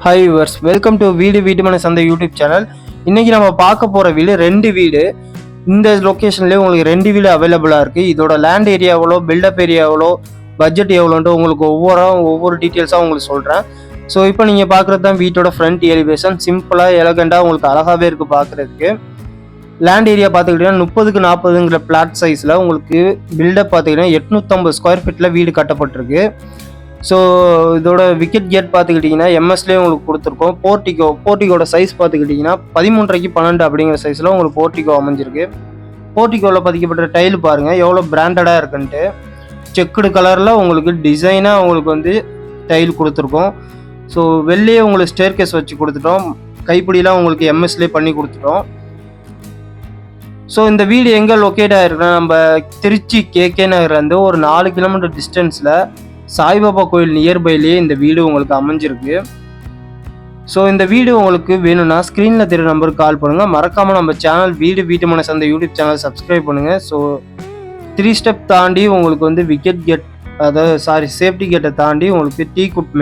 Hi viewers, welcome to வீடு மனை சந்தை யூடியூப் சேனல். இன்னைக்கு நம்ம பார்க்க போகிற வீடு 2 வீடு. இந்த லொக்கேஷன்லேயே உங்களுக்கு 2 வீடு அவைலபிளாக இருக்குது. இதோட லேண்ட் ஏரியா எவ்வளோ, பில்டப் ஏரியா எவ்வளோ, பட்ஜெட் எவ்வளோன்ட்டு உங்களுக்கு ஒவ்வொரு டீட்டெயில்ஸாக உங்களுக்கு சொல்கிறேன். ஸோ இப்போ நீங்கள் பார்க்குறது தான் வீட்டோட ஃப்ரண்ட் எலிவேஷன். சிம்பிளாக எலகண்டாக உங்களுக்கு அழகாகவே இருக்குது பார்க்குறதுக்கு. லேண்ட் ஏரியா பார்த்துக்கிட்டிங்கன்னா 30க்கு 40ங்கிற பிளாட் சைஸில் உங்களுக்கு பில்டப் பார்த்துக்கிட்டிங்கன்னா 850 ஸ்கொயர் ஃபீட்டில் வீடு கட்டப்பட்டிருக்கு. ஸோ இதோட விக்கெட் கேட் பார்த்துக்கிட்டிங்கன்னா எம்எஸ்லேயே உங்களுக்கு கொடுத்துருக்கோம். போர்ட்டிகோட சைஸ் பார்த்துக்கிட்டிங்கன்னா 13.5 12 அப்படிங்கிற சைஸில் உங்களுக்கு போர்ட்டிகோ அமைஞ்சிருக்கு. போர்ட்டிகோவில் பதிக்கப்பட்ட டைல் பாருங்கள் எவ்வளோ பிராண்டடாக இருக்குன்ட்டு. செக்குடு கலரில் உங்களுக்கு டிசைனாக உங்களுக்கு வந்து டைல் கொடுத்துருக்கோம். ஸோ வெளியே உங்களுக்கு ஸ்டேர்கேஸ் வச்சு கொடுத்துட்டோம். கைப்பிடிலாம் உங்களுக்கு எம்எஸ்லேயே பண்ணி கொடுத்துட்டோம். ஸோ இந்த வீடு எங்கே லொக்கேட் ஆகிருக்குன்னா நம்ம திருச்சி கேகே நகர்லேருந்து ஒரு 4 கிலோமீட்டர் டிஸ்டன்ஸில் சாய்பாபா கோயில் நியர்பைலேயே இந்த வீடு உங்களுக்கு அமைஞ்சிருக்கு. ஸோ இந்த வீடு உங்களுக்கு வேணும்னா ஸ்க்ரீனில் தெரிய நம்பருக்கு கால் பண்ணுங்கள். மறக்காமல் நம்ம சேனல் வீட்டு மனை சந்தை யூடியூப் சேனல் சப்ஸ்கிரைப் பண்ணுங்கள். ஸோ 3 ஸ்டெப் தாண்டி உங்களுக்கு வந்து விக்கெட் கேட், அதாவது சேஃப்டி கேட்டை தாண்டி உங்களுக்கு டீக்குட்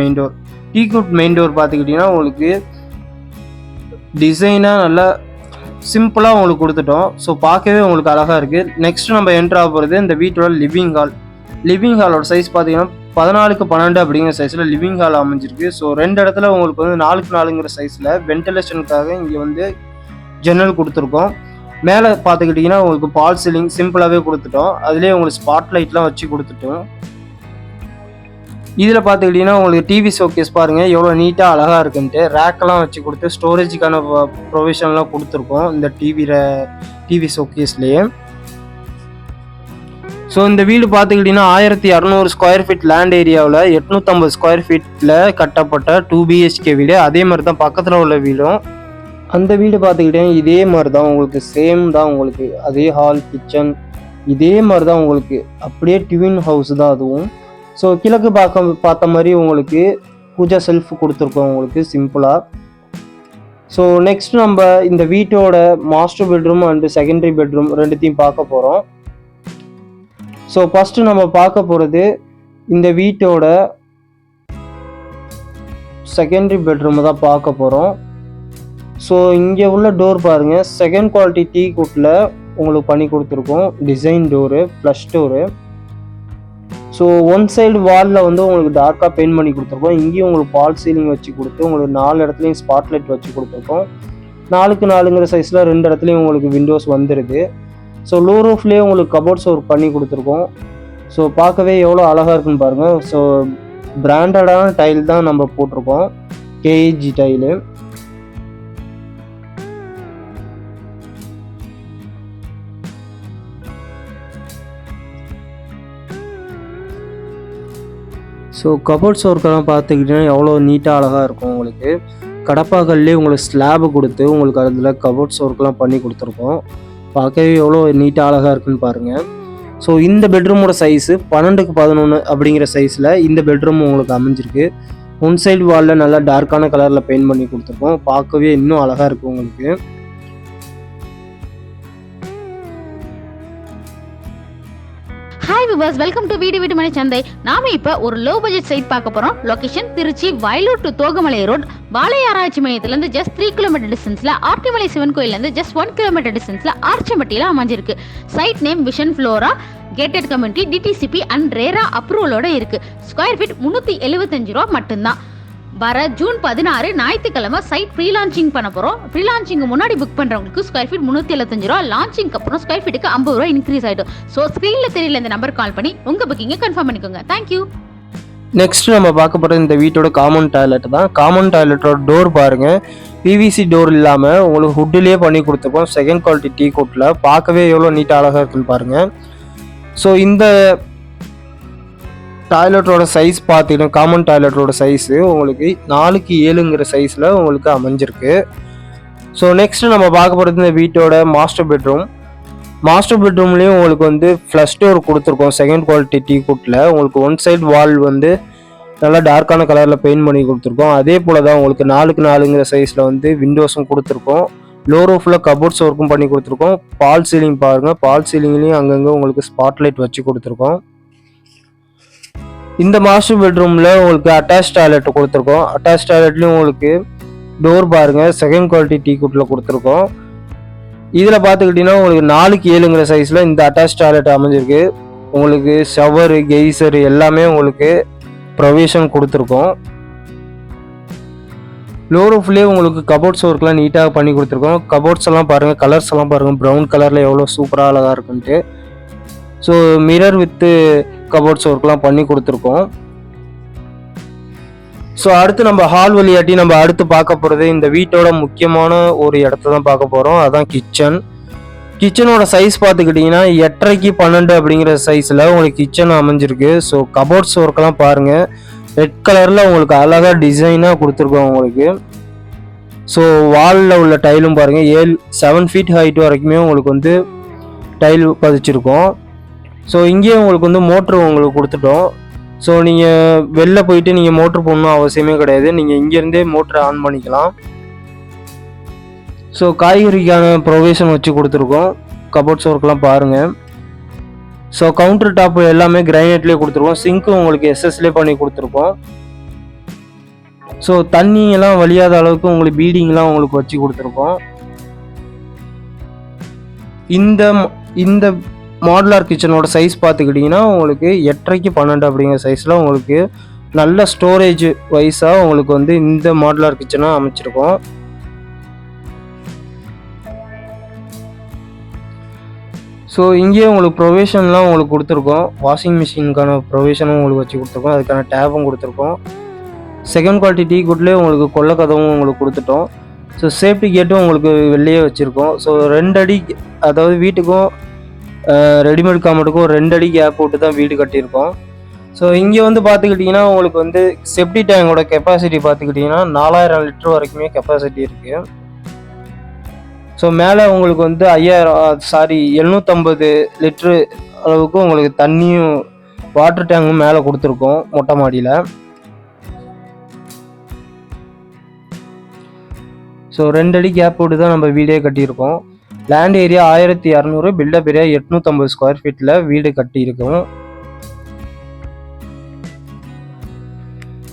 மெயின் டோர் பார்த்துக்கிட்டிங்கன்னா உங்களுக்கு டிசைனாக நல்லா சிம்பிளாக உங்களுக்கு கொடுத்துட்டோம். ஸோ பார்க்கவே உங்களுக்கு அழகாக இருக்குது. நெக்ஸ்ட் நம்ம என்ட்ரு ஆக போகிறது இந்த வீட்டோட லிவிங் ஹாலோட சைஸ் பார்த்தீங்கன்னா 14க்கு 12 அப்படிங்கிற சைஸில் லிவிங் ஹால் அமைஞ்சிருக்கு. ஸோ 2 இடத்துல உங்களுக்கு வந்து 4க்கு 4ங்கிற சைஸில் வென்டிலேஷனுக்காக இங்கே வந்து ஜன்னல் கொடுத்துருக்கோம். மேலே பார்த்துக்கிட்டிங்கன்னா உங்களுக்கு பால் சீலிங் சிம்பிளாகவே கொடுத்துட்டோம். அதுலேயே உங்களுக்கு ஸ்பாட் லைட்லாம் வச்சு கொடுத்துட்டோம். இதில் பார்த்துக்கிட்டிங்கன்னா உங்களுக்கு டிவி ஷோகேஸ் பாருங்கள் எவ்வளோ நீட்டாக அழகாக இருக்குன்ட்டு. ரேக்கெல்லாம் வச்சு கொடுத்து ஸ்டோரேஜுக்கான ப்ரொவிஷன்லாம் கொடுத்துருக்கோம் இந்த டிவி ஷோகேஸ்லேயே. ஸோ இந்த வீடு பார்த்துக்கிட்டிங்கன்னா 1600 ஸ்கொயர் ஃபீட் லேண்ட் ஏரியாவில் 850 ஸ்கொயர் ஃபீட்டில் கட்டப்பட்ட 2 BHK வீடு. அதே மாதிரி தான் பக்கத்தில் உள்ள வீடும். அந்த வீடு பார்த்துக்கிட்டிங்கன்னா இதே மாதிரி தான் உங்களுக்கு சேம் தான் உங்களுக்கு அதே ஹால் கிச்சன் இதே மாதிரி தான் உங்களுக்கு அப்படியே ட்வின் ஹவுஸ் தான் அதுவும். ஸோ கிழக்கு பார்த்த மாதிரி உங்களுக்கு பூஜா செல்ஃப் கொடுத்துருக்கோம் உங்களுக்கு சிம்பிளாக. ஸோ நெக்ஸ்ட் நம்ம இந்த வீட்டோட master bedroom and secondary bedroom ரெண்டுத்தையும் பார்க்க போகிறோம். ஸோ ஃபஸ்ட்டு நம்ம பார்க்க போகிறது இந்த வீட்டோட செகண்டரி பெட்ரூமை தான் பார்க்க போகிறோம். ஸோ இங்கே உள்ள டோர் பாருங்கள், செகண்ட் குவாலிட்டி டீக்குட்டில் உங்களுக்கு பண்ணி கொடுத்துருக்கோம். Design door, flush door. So one side வாலில் வந்து உங்களுக்கு டார்க்காக பெயிண்ட் பண்ணி கொடுத்துருக்கோம். இங்கேயும் உங்களுக்கு பால் சீலிங் வச்சு கொடுத்து உங்களுக்கு 4 இடத்துலையும் ஸ்பாட்லைட் வச்சு கொடுத்துருக்கோம். 4க்கு 4ங்கிற சைஸில் 2 இடத்துலையும் உங்களுக்கு விண்டோஸ் வந்துடுது. ஸோ லோ ரூஃப்லேயே உங்களுக்கு கபோர்ட்ஸ் ஒர்க் பண்ணி கொடுத்துருக்கோம். ஸோ பார்க்கவே எவ்வளோ அழகாக இருக்குன்னு பாருங்கள். ஸோ பிராண்டடான டைல் தான் நம்ம போட்டிருக்கோம், KG டைலு. ஸோ கபோர்ட்ஸ் ஒர்க்கெல்லாம் பார்த்துக்கிட்டிங்கன்னா எவ்வளோ நீட்டாக அழகாக இருக்கும். உங்களுக்கு கடப்பாக்கல்லே உங்களுக்கு ஸ்லாபு கொடுத்து உங்களுக்கு அதில் கபோர்ட்ஸ் ஒர்க்கெலாம் பண்ணி கொடுத்துருக்கோம். பார்க்கவே எவ்வளோ நீட்டாக அழகாக இருக்குன்னு பாருங்கள். ஸோ இந்த பெட்ரூமோட சைஸு 12க்கு 11 அப்படிங்கிற சைஸில் இந்த பெட்ரூம் உங்களுக்கு அமைஞ்சிருக்கு. ஒன் சைடு வாலில் நல்லா டார்க்கான கலரில் பெயிண்ட் பண்ணி கொடுத்துருக்கோம். பார்க்கவே இன்னும் அழகாக இருக்கும் உங்களுக்கு. ஹாய் வியூவர்ஸ், வெல்கம் டு வீடு மனை சந்தை. நாம இப்ப ஒரு லோ பட்ஜெட் சைட் பார்க்க போறோம். Location Tiruchi Vayalur to Thogamalai road. வாழை ஆராய்ச்சி மையத்துல இருந்து ஜஸ்ட் 3 கிலோமீட்டர் டிஸ்டன்ஸ்ல, ஆர்டிமலை சிவன் கோயில்ல இருந்து ஜஸ்ட் 1 கிலோமீட்டர் டிஸ்டன்ஸ்ல ஆர்ச்சம்பட்டியில அமைஞ்சிருக்கு. Site name Vision Flora, gated community, DTCP and RERA அப்ரூவலோட இருக்கு. ஸ்கொயர் ஃபீட் 375 ரூபா மட்டும்தான். வர ஜூன் 16 ஞாயிற்றுக்கிழமை சைட் ப்ரீ லான்ச்சிங் பண்ண போகிறோம். ப்ரீ லான்ச்சிங் முன்னாடி புக் பண்ணுறவங்களுக்கு ஸ்கொயர் ஃபீட் 375 ரூபா, லான்ச்சிங்க்கு அப்புறம் ஸ்கொயர் ஃபீட்டுக்கு 50 ரூபா இன்க்ரீஸ் ஆகிடும். ஸோ ஸ்க்ரீனில் தெரியல இந்த நம்பர் கால் பண்ணி உங்கள் புக்கிங்கை கன்ஃபார்ம் பண்ணிக்கோங்க. தேங்க்யூ. நெக்ஸ்ட் நம்ம பார்க்க போகிறது இந்த வீட்டோட காமன் டாய்லெட் தான். காமன் டாய்லெட்டோட டோர் பாருங்கள், PVC டோர் இல்லாமல் உங்களுக்கு ஹுட்டிலே பண்ணி கொடுத்துருக்கோம். செகண்ட் குவாலிட்டி டீ கோட்டில் பார்க்கவே எவ்வளோ நீட்டாக அழகாக இருக்குன்னு பாருங்கள். ஸோ இந்த டாய்லெட்டோட சைஸ் பார்த்தீங்கன்னா காமன் டாய்லெட்டோட சைஸு உங்களுக்கு 4க்கு 7ங்கிற சைஸில் உங்களுக்கு அமைஞ்சிருக்கு. ஸோ நெக்ஸ்ட்டு நம்ம பார்க்க போகிறது இந்த வீட்டோட மாஸ்டர் பெட்ரூம்லேயும் உங்களுக்கு வந்து ஃப்ளஷ் டோர் கொடுத்துருக்கோம். செகண்ட் குவாலிட்டி டீ குட்டில் உங்களுக்கு ஒன் சைடு வால் வந்து நல்லா டார்க்கான கலரில் பெயிண்ட் பண்ணி கொடுத்துருக்கோம். அதே போல் தான் உங்களுக்கு 4க்கு 4ங்கிற சைஸில் வந்து விண்டோஸும் கொடுத்துருக்கோம். லோ ரூஃபில் கபோர்ட்ஸ் ஒர்க்கும் பண்ணி கொடுத்துருக்கோம். பால் சீலிங் பாருங்கள், பால் சீலிங்லேயும் அங்கங்கே உங்களுக்கு ஸ்பாட்லைட் வச்சு கொடுத்துருக்கோம். இந்த மாஸ்டர் பெட்ரூமில் உங்களுக்கு அட்டாச் டாய்லெட் கொடுத்துருக்கோம். அட்டாச் டாய்லெட்லேயும் உங்களுக்கு டோர் பாருங்க செகண்ட் குவாலிட்டி டீக்குட்டில் கொடுத்துருக்கோம். இதில் பார்த்துக்கிட்டிங்கன்னா உங்களுக்கு 4க்கு 7ங்கிற சைஸில் இந்த அட்டாச் டாய்லெட் அமைஞ்சிருக்கு. உங்களுக்கு ஷவரு கெய்சர் எல்லாமே உங்களுக்கு ப்ரொவிஷன் கொடுத்துருக்கோம். லோ ரூஃப்லேயே உங்களுக்கு கபோர்ட்ஸ் ஒர்க்லாம் நீட்டாக பண்ணி கொடுத்துருக்கோம். கபோர்ட்ஸ் எல்லாம் பாருங்கள், கலர்ஸ் எல்லாம் பாருங்கள், ப்ரௌன் கலரில் எவ்வளோ சூப்பராக அழகாக இருக்குன்ட்டு. ஸோ மிரர் வித்து கபோர்ட்ஸ் ஒர்க்லாம் பண்ணி கொடுத்துருக்கோம். ஸோ அடுத்து நம்ம ஹால் வழியாட்டி நம்ம அடுத்து பார்க்க போகிறது இந்த வீட்டோட முக்கியமான ஒரு இடத்த தான் பார்க்க போகிறோம். அதான் கிச்சன். கிச்சனோட சைஸ் பார்த்துக்கிட்டிங்கன்னா 8.5க்கு 12 அப்படிங்கிற சைஸில் உங்களுக்கு கிச்சன் அமைஞ்சிருக்கு. ஸோ கபோர்ட்ஸ் ஒர்க்கெல்லாம் பாருங்கள், ரெட் கலரில் உங்களுக்கு அழகாக டிசைனாக கொடுத்துருக்கோம் உங்களுக்கு. ஸோ வாலில் உள்ள டைலும் பாருங்கள், 7 ஃபீட் ஹைட் வரைக்குமே உங்களுக்கு வந்து டைல் பதிச்சிருக்கோம். ஸோ இங்கேயே உங்களுக்கு வந்து மோட்ரு உங்களுக்கு கொடுத்துட்டோம். ஸோ நீங்கள் வெளில போயிட்டு நீங்கள் மோட்ரு போடணும் அவசியமே கிடையாது, நீங்கள் இங்கேருந்தே மோட்ரு ஆன் பண்ணிக்கலாம். ஸோ காய்கறிக்கான ப்ரொவிஷன் வச்சு கொடுத்துருக்கோம். கபோர்ட்ஸ் ஒர்க்லாம் பாருங்கள். ஸோ கவுண்டர் டாப் எல்லாமே கிரைனைட்லேயே கொடுத்துருக்கோம். சிங்க்கு உங்களுக்கு எஸ்எஸ்லேயே பண்ணி கொடுத்துருக்கோம். ஸோ தண்ணியெல்லாம் வழியாத அளவுக்கு உங்களுக்கு பீடிங்லாம் உங்களுக்கு வச்சு கொடுத்துருக்கோம். இந்த மாடுலார் கிச்சனோட சைஸ் பார்த்துக்கிட்டிங்கன்னா உங்களுக்கு 8.5க்கு 12 அப்படிங்கிற சைஸில் உங்களுக்கு நல்ல ஸ்டோரேஜ் வைஸாக உங்களுக்கு வந்து இந்த மாடுலார் கிச்சனாக அமைச்சிருக்கோம். ஸோ இங்கேயே உங்களுக்கு ப்ரொவிஷன்லாம் உங்களுக்கு கொடுத்துருக்கோம். வாஷிங் மிஷினுக்கான ப்ரொவிஷனும் உங்களுக்கு வச்சு கொடுத்துருக்கோம். அதுக்கான டேப்பும் கொடுத்துருக்கோம். செகண்ட் குவாலிட்டி டீ குட்லேயே உங்களுக்கு கொல்லை கதவும் உங்களுக்கு கொடுத்துட்டோம். ஸோ சேஃப்டி கேட்டும் உங்களுக்கு வெளியே வச்சுருக்கோம். ஸோ 2 அடி, அதாவது வீட்டுக்கும் ரெடிமேட் காமெட்டுக்கும் 2 அடி கேப் விட்டு தான் வீடு கட்டியிருக்கோம். ஸோ இங்கே வந்து பார்த்துக்கிட்டிங்கன்னா உங்களுக்கு வந்து செப்டி டேங்கோட கெப்பாசிட்டி பார்த்துக்கிட்டிங்கன்னா 4000 லிட்டர் வரைக்குமே கெப்பாசிட்டி இருக்குது. ஸோ மேலே உங்களுக்கு வந்து 750 லிட்ரு அளவுக்கு உங்களுக்கு தண்ணியும் வாட்டர் டேங்கும் மேலே கொடுத்துருக்கோம் மொட்டை மாடியில். ஸோ 2 அடி கேப் விட்டு தான் நம்ம வீடே கட்டியிருக்கோம். Land area 1200, built up area 850 square ஃபீட்டில் வீடு கட்டியிருக்கோம்.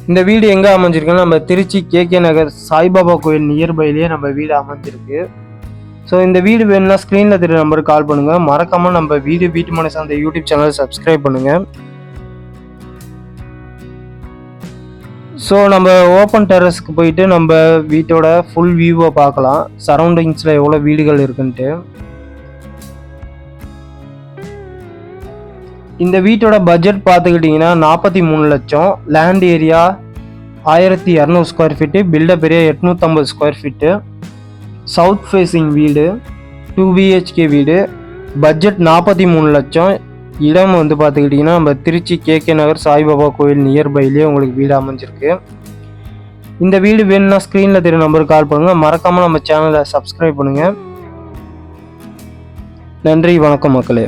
இந்த வீடு எங்கே அமைஞ்சிருக்குன்னா நம்ம திருச்சி கேகே நகர் சாய்பாபா கோயில் நியர்பைலேயே நம்ம வீடு அமைஞ்சிருக்கு. ஸோ இந்த வீடு வேணும்னா ஸ்க்ரீனில் தெரிய நம்பருக்கு கால் பண்ணுங்கள். மறக்காமல் நம்ம வீட்டு மனை சார்ந்த யூடியூப் சேனலை சப்ஸ்கிரைப் பண்ணுங்கள். ஸோ நம்ம ஓப்பன் டெரஸ்க்கு போயிட்டு நம்ம வீட்டோட ஃபுல் வியூவை பார்க்கலாம், சரௌண்டிங்ஸில் எவ்வளோ வீடுகள் இருக்குன்ட்டு. இந்த வீட்டோட பட்ஜெட் பார்த்துக்கிட்டிங்கன்னா 43 லட்சம். Land area 1200 square feet, build up area 850 square feet, south facing வீடு, 2 BHK வீடு, பட்ஜெட் 43 லட்சம். இடம் வந்து பார்த்துக்கிட்டிங்கன்னா நம்ம திருச்சி கேகே நகர் சாய்பாபா கோயில் நியர்பைலேயே உங்களுக்கு வீடு அமைஞ்சிருக்கு. இந்த வீடு வேணும்னா ஸ்க்ரீனில் தெரிய நம்பருக்கு கால் பண்ணுங்கள். மறக்காமல் நம்ம சேனலை சப்ஸ்கிரைப் பண்ணுங்கள். நன்றி, வணக்கம் மக்களே.